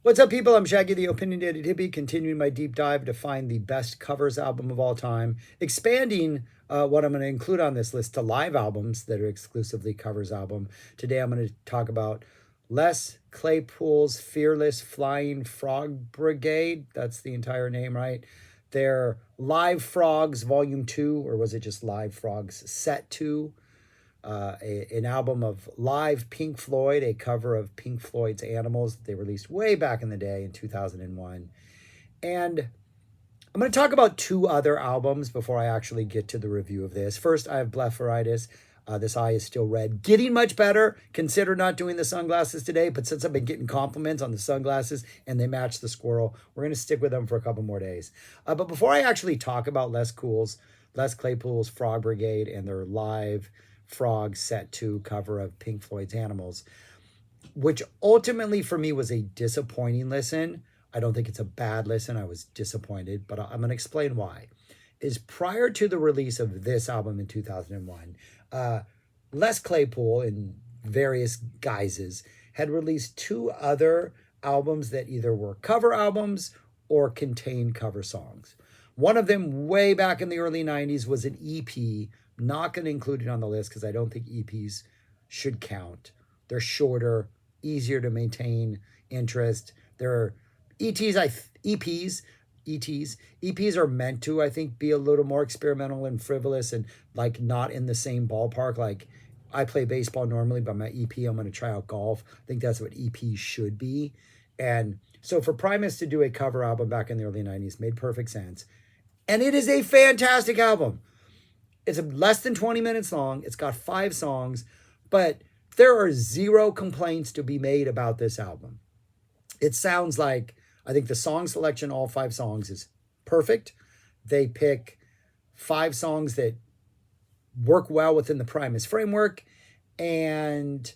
What's up, people? I'm Shaggy, the Opinionated Hippie, continuing my deep dive to find the best covers album of all time, expanding what I'm going to include on this list to live albums that are exclusively covers album. Today, I'm going to talk about Les Claypool's Fearless Flying Frog Brigade. That's the entire name, right? Their Live Frogs Volume 2, or was it just Live Frogs Set 2? An album of live Pink Floyd, a cover of Pink Floyd's Animals that they released way back in the day in 2001. And I'm going to talk about two other albums before I actually get to the review of this. First, I have blepharitis. This eye is still red. Getting much better. Consider not doing the sunglasses today, but since I've been getting compliments on the sunglasses and they match the squirrel, we're going to stick with them for a couple more days. But before I actually talk about Les Claypool's Frog Brigade and their live Frog Set 2 cover of Pink Floyd's Animals, which ultimately for me was a disappointing listen. I don't think it's a bad listen. I was disappointed, but I'm going to explain why. Is prior to the release of this album in 2001, Les Claypool, in various guises, had released two other albums that either were cover albums or contained cover songs. One of them, way back in the early 90s, was an EP. Not going to include it on the list because I don't think EPs should count. They're shorter, easier to maintain interest. They're EPs are meant to, I think, be a little more experimental and frivolous and like not in the same ballpark. Like I play baseball normally, but my EP, I'm going to try out golf. I think that's what EPs should be. And so for Primus to do a cover album back in the early 90s made perfect sense. And it is a fantastic album. It's less than 20 minutes long. It's got 5 songs, but there are 0 complaints to be made about this album. It sounds like, I think the song selection, all 5 songs, is perfect. They pick 5 songs that work well within the Primus framework, and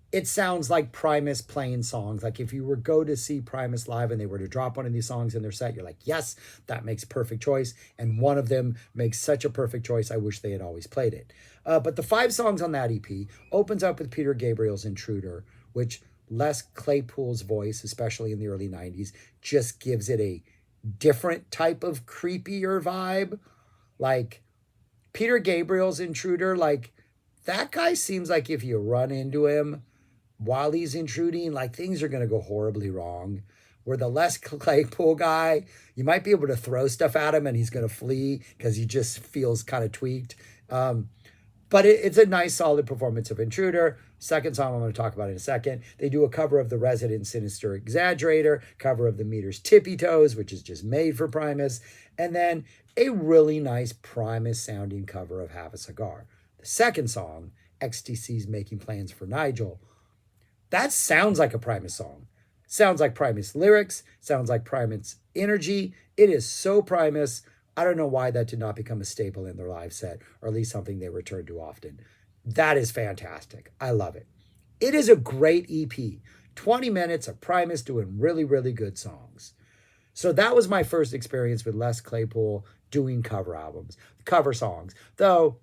it sounds like Primus playing songs. Like if you were go to see Primus live and they were to drop one of these songs in their set, you're like, yes, that makes perfect choice. And one of them makes such a perfect choice. I wish they had always played it. But the 5 songs on that EP opens up with Peter Gabriel's Intruder, which Les Claypool's voice, especially in the early 90s, just gives it a different type of creepier vibe. Like Peter Gabriel's Intruder, like that guy seems like if you run into him while he's intruding, like things are going to go horribly wrong. Where the Les Claypool guy, you might be able to throw stuff at him and he's going to flee because he just feels kind of tweaked. But it's a nice, solid performance of Intruder. Second song I'm going to talk about in a second. They do a cover of The Resident Sinister Exaggerator, cover of The Meter's Tippy Toes, which is just made for Primus, and then a really nice Primus sounding cover of Have a Cigar. The second song, XTC's Making Plans for Nigel, that sounds like a Primus song. Sounds like Primus lyrics, sounds like Primus energy. It is so Primus. I don't know why that did not become a staple in their live set, or at least something they return to often. That is fantastic. I love it. It is a great EP. 20 minutes of Primus doing really, really good songs. So that was my first experience with Les Claypool doing cover songs. Though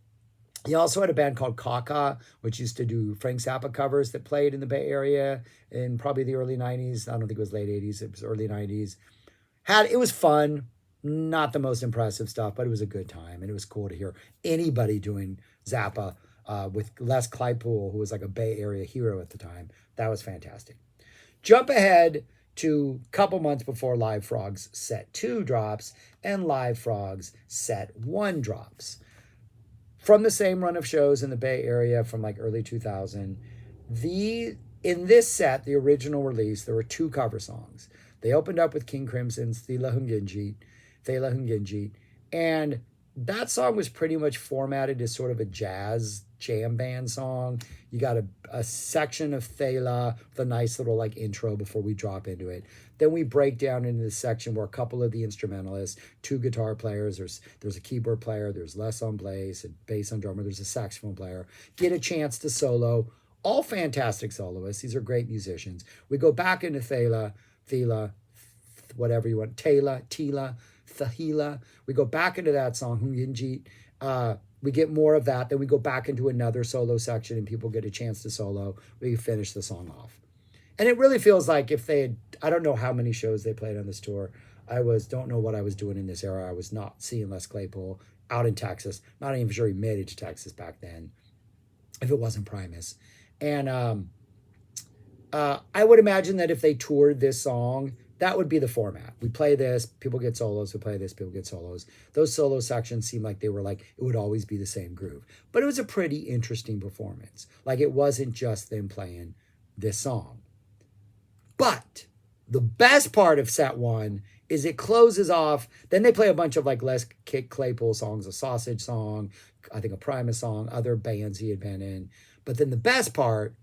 he also had a band called Kaka, which used to do Frank Zappa covers that played in the Bay Area in probably the early 90s. I don't think it was late 80s. It was early 90s. It was fun. Not the most impressive stuff, but it was a good time. And it was cool to hear anybody doing Zappa with Les Claypool, who was like a Bay Area hero at the time. That was fantastic. Jump ahead to a couple months before Live Frogs Set 2 drops and Live Frogs Set 1 drops. From the same run of shows in the Bay Area from like early 2000, in this set, the original release, there were 2 cover songs. They opened up with King Crimson's Thela Hunginjit, and that song was pretty much formatted as sort of a jazz jam band song. You got a section of Thela, the nice little like intro before we drop into it. Then we break down into the section where a couple of the instrumentalists, 2 guitar players, there's a keyboard player, there's Les on bass on drummer, there's a saxophone player, get a chance to solo. All fantastic soloists. These are great musicians. We go back into Thela, whatever you want, Thela. We go back into that song, Hunginjit. We get more of that. Then we go back into another solo section and people get a chance to solo. We finish the song off. And it really feels like if they had, I don't know how many shows they played on this tour. Don't know what I was doing in this era. I was not seeing Les Claypool out in Texas. Not even sure he made it to Texas back then, if it wasn't Primus. And I would imagine that if they toured this song, that would be the format. We play this, people get solos. We play this, people get solos. Those solo sections seem like they were like, it would always be the same groove. But it was a pretty interesting performance. Like it wasn't just them playing this song. But the best part of set one is it closes off. Then they play a bunch of like Les Claypool songs, a Sausage song, I think a Primus song, other bands he had been in. But then the best part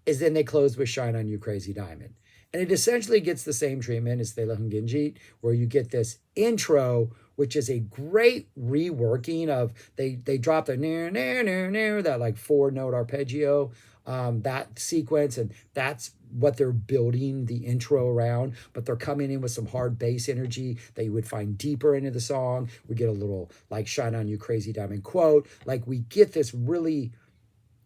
is then they close with Shine On You Crazy Diamond. And it essentially gets the same treatment as Thelahun Ginjit, where you get this intro, which is a great reworking of, they drop the near, near, near, near, that like 4-note arpeggio, that sequence, and that's what they're building the intro around, but they're coming in with some hard bass energy that you would find deeper into the song. We get a little like Shine On You Crazy Diamond quote, like we get this really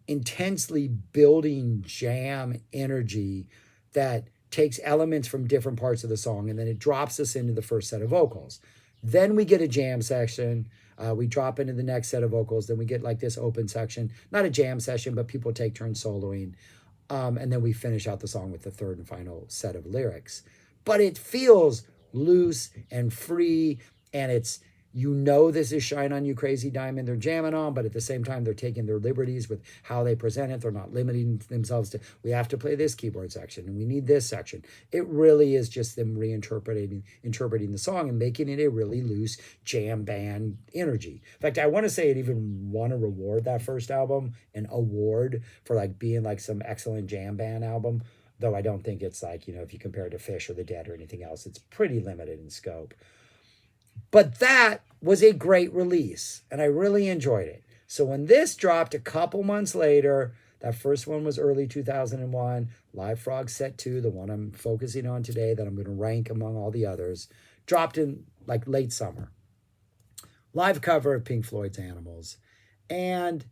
intensely building jam energy that takes elements from different parts of the song, and then it drops us into the first set of vocals. Then we get a jam section. We drop into the next set of vocals. Then we get like this open section, not a jam session, but people take turns soloing. And then we finish out the song with the third and final set of lyrics. But it feels loose and free, and it's, you know, this is Shine On You Crazy Diamond they're jamming on, but at the same time, they're taking their liberties with how they present it. They're not limiting themselves to, we have to play this keyboard section and we need this section. It really is just them interpreting the song and making it a really loose jam band energy. In fact, I want to say it even won a reward, that first album, an award for like being like some excellent jam band album. Though I don't think it's like, you know, if you compare it to Fish or The Dead or anything else, it's pretty limited in scope. But that was a great release, and I really enjoyed it. So when this dropped a couple months later, that first one was early 2001, Live Frog Set 2, the one I'm focusing on today that I'm going to rank among all the others, dropped in like late summer. Live cover of Pink Floyd's Animals. And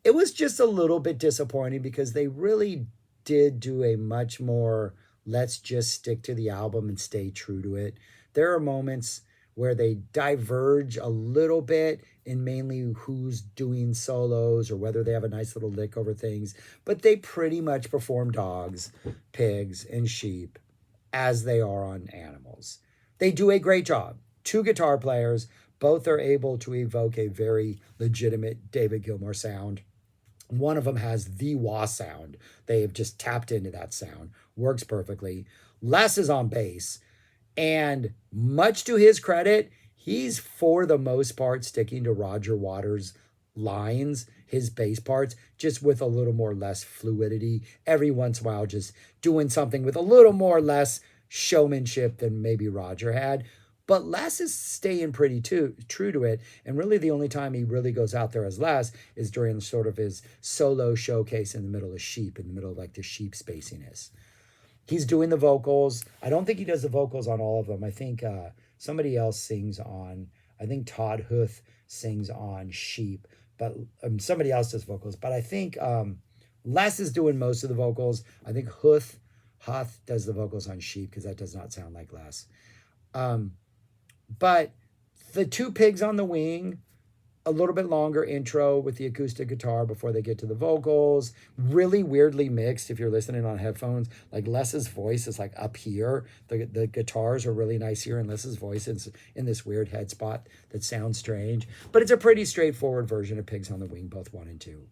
it was just a little bit disappointing because they really did do a much more, let's just stick to the album and stay true to it. There are moments where they diverge a little bit in mainly who's doing solos or whether they have a nice little lick over things, but they pretty much perform dogs, pigs, and sheep as they are on Animals. They do a great job. 2 guitar players, both are able to evoke a very legitimate David Gilmour sound. One of them has the wah sound. They have just tapped into that sound. Works perfectly. Les is on bass. And much to his credit, he's for the most part sticking to Roger Waters' lines, his bass parts, just with a little more less fluidity. Every once in a while, just doing something with a little more less showmanship than maybe Roger had. But Les is staying pretty true to it. And really the only time he really goes out there as Les is during sort of his solo showcase in the middle of Sheep, in the middle of like the Sheep spaciness. He's doing the vocals. I don't think he does the vocals on all of them. I think somebody else sings on, I think Todd Huth sings on Sheep, but somebody else does vocals. But I think Les is doing most of the vocals. I think Huth does the vocals on Sheep because that does not sound like Les. But the 2 pigs on the wing, a little bit longer intro with the acoustic guitar before they get to the vocals. Really weirdly mixed if you're listening on headphones. Like Les's voice is like up here. The guitars are really nice here, and Les's voice is in this weird head spot that sounds strange. But it's a pretty straightforward version of Pigs on the Wing, both 1 and 2.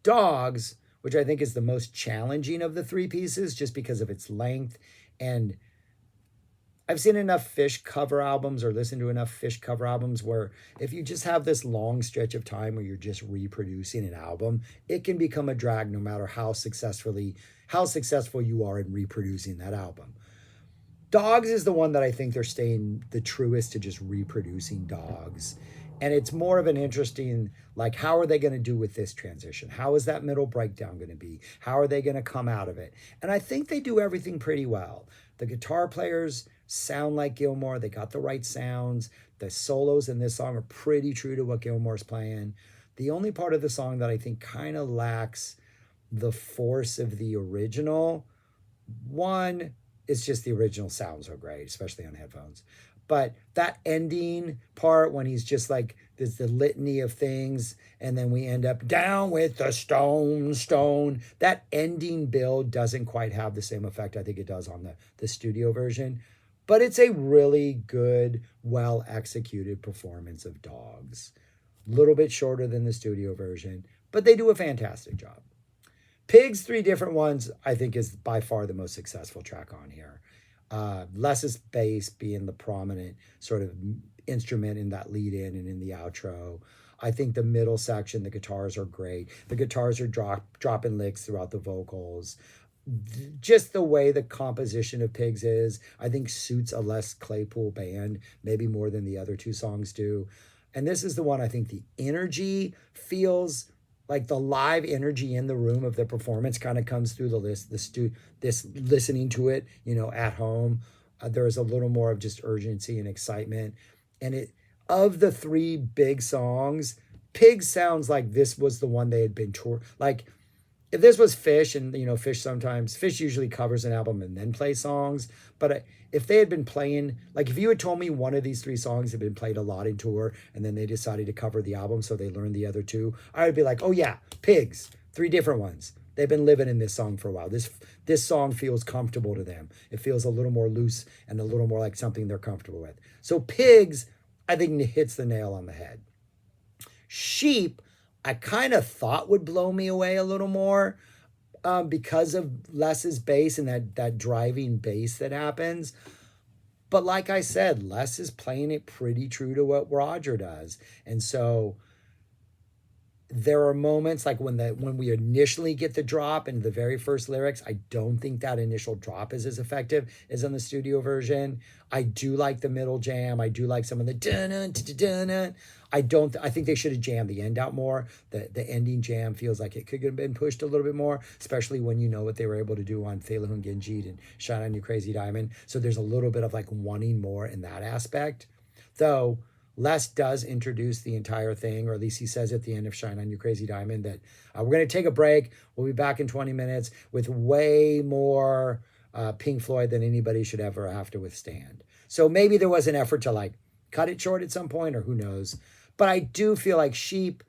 Dogs, which I think is the most challenging of the 3 pieces just because of its length, and I've seen enough Fish cover albums or listened to enough Fish cover albums where if you just have this long stretch of time where you're just reproducing an album, it can become a drag no matter how successful you are in reproducing that album. Dogs is the one that I think they're staying the truest to just reproducing Dogs. And it's more of an interesting, like, how are they going to do with this transition? How is that middle breakdown going to be? How are they going to come out of it? And I think they do everything pretty well. The guitar players sound like Gilmour. They got the right sounds. The solos in this song are pretty true to what Gilmour's playing. The only part of the song that I think kind of lacks the force of the original One, it's just the original sounds are great, especially on headphones. But that ending part when he's just like there's the litany of things, and then we end up down with the stone, stone. That ending build doesn't quite have the same effect I think it does on the studio version. But it's a really good, well executed performance of Dogs. A little bit shorter than the studio version, but they do a fantastic job. Pigs, three different ones, I think is by far the most successful track on here. Les's bass being the prominent sort of instrument in that lead in and in the outro. I think the middle section, the guitars are great. The guitars are dropping licks throughout the vocals. Just the way the composition of Pigs is, I think suits a Les Claypool band, maybe more than the other two songs do. And this is the one I think the energy feels like the live energy in the room of the performance kind of comes through the list, this listening to it, at home. There is a little more of just urgency and excitement. And it, of the three big songs, Pig sounds like this was the one they had been tour. Like if this was Fish, and Fish usually covers an album and then plays songs, but if they had been playing, like if you had told me one of these three songs had been played a lot in tour and then they decided to cover the album so they learned the other two, I would be like, oh yeah, Pigs, three different ones. They've been living in this song for a while. This song feels comfortable to them. It feels a little more loose and a little more like something they're comfortable with. So Pigs, I think hits the nail on the head. Sheep, I kind of thought would blow me away a little more because of Les's bass and that driving bass that happens. But like I said, Les is playing it pretty true to what Roger does. And so there are moments like when we initially get the drop into the very first lyrics, I don't think that initial drop is as effective as on the studio version. I do like the middle jam. I do like some of the dun-dun. I think they should have jammed the end out more. The ending jam feels like it could have been pushed a little bit more, especially when you know what they were able to do on Thela Hungenjit and Shine on You Crazy Diamond. So there's a little bit of like wanting more in that aspect. Though Les does introduce the entire thing, or at least he says at the end of Shine on You Crazy Diamond that we're going to take a break. We'll be back in 20 minutes with way more Pink Floyd than anybody should ever have to withstand. So maybe there was an effort to like cut it short at some point, or who knows. But I do feel like Sheep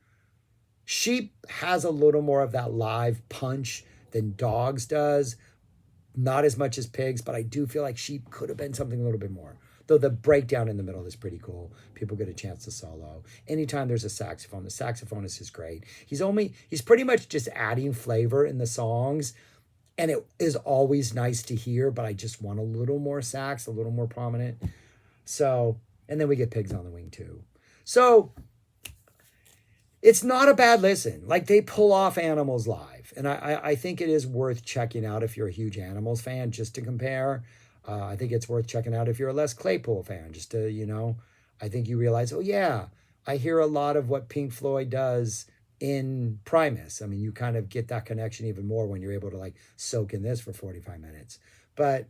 has a little more of that live punch than Dogs does. Not as much as Pigs, but I do feel like Sheep could have been something a little bit more. Though the breakdown in the middle is pretty cool. People get a chance to solo. Anytime there's a saxophone, the saxophonist is great. He's pretty much just adding flavor in the songs. And it is always nice to hear, but I just want a little more sax, a little more prominent. So, and then we get Pigs on the Wing too. So it's not a bad listen. Like they pull off Animals live. And I think it is worth checking out if you're a huge Animals fan, just to compare. I think it's worth checking out if you're a Les Claypool fan, just to, I think you realize, oh yeah, I hear a lot of what Pink Floyd does in Primus. I mean, you kind of get that connection even more when you're able to like soak in this for 45 minutes. But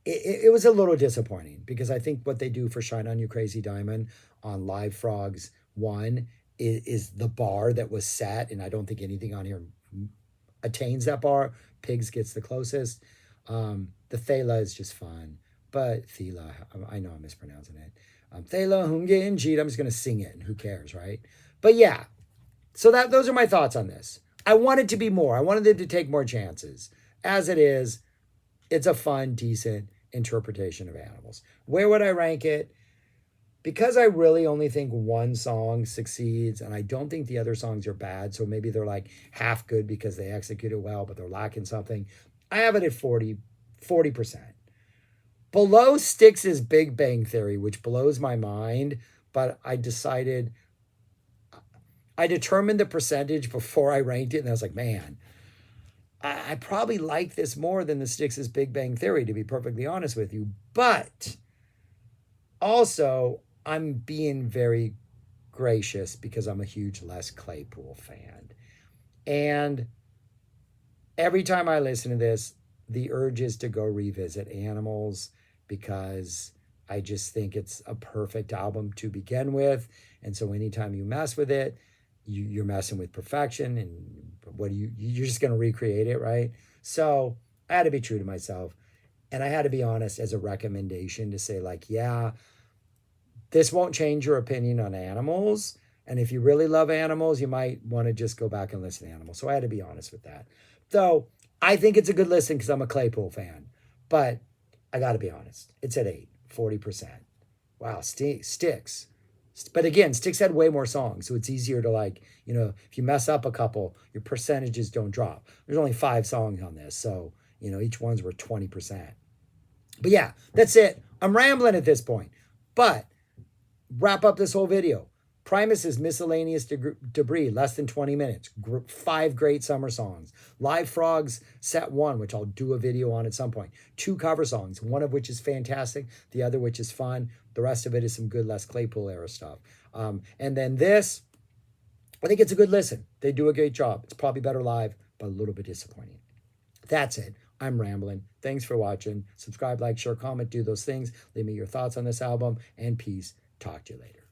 it was a little disappointing because I think what they do for Shine on You Crazy Diamond on Live Frogs 1 is the bar that was set, and I don't think anything on here attains that bar. Pigs gets the closest. The Thela is just fun, but Thela, I know I'm mispronouncing it. Thela Hungenjit, I'm just going to sing it, and who cares, right? But yeah, so those are my thoughts on this. I wanted to be more. I wanted them to take more chances. As it is, it's a fun, decent interpretation of Animals. Where would I rank it? Because I really only think one song succeeds, and I don't think the other songs are bad, so maybe they're like half good because they execute it well, but they're lacking something. I have it at 40%. Below Styx's Big Bang Theory, which blows my mind, but I determined the percentage before I ranked it, and I was like, man, I probably like this more than the Styx's Big Bang Theory, to be perfectly honest with you. But also, I'm being very gracious because I'm a huge Les Claypool fan. And every time I listen to this, the urge is to go revisit Animals because I just think it's a perfect album to begin with. And so anytime you mess with it, you're messing with perfection, and you're just going to recreate it, right? So I had to be true to myself. And I had to be honest as a recommendation to say, like, yeah, this won't change your opinion on animals. And if you really love animals, you might want to just go back and listen to animals. So I had to be honest with that. So I think it's a good listen because I'm a Claypool fan. But I got to be honest. It's at 40%. Wow, Styx. But again, Styx had way more songs. So it's easier to, like, if you mess up a couple, your percentages don't drop. There's only 5 songs on this. So, each one's worth 20%. But yeah, that's it. I'm rambling at this point. But wrap up this whole video. Primus is miscellaneous debris, less than 20 minutes. 5 great summer songs. Live Frogs, set 1, which I'll do a video on at some point. 2 cover songs, one of which is fantastic, the other which is fun. The rest of it is some good Les Claypool era stuff. And then this, I think it's a good listen. They do a great job. It's probably better live, but a little bit disappointing. That's it. I'm rambling. Thanks for watching. Subscribe, like, share, comment, do those things. Leave me your thoughts on this album, and peace. Talk to you later.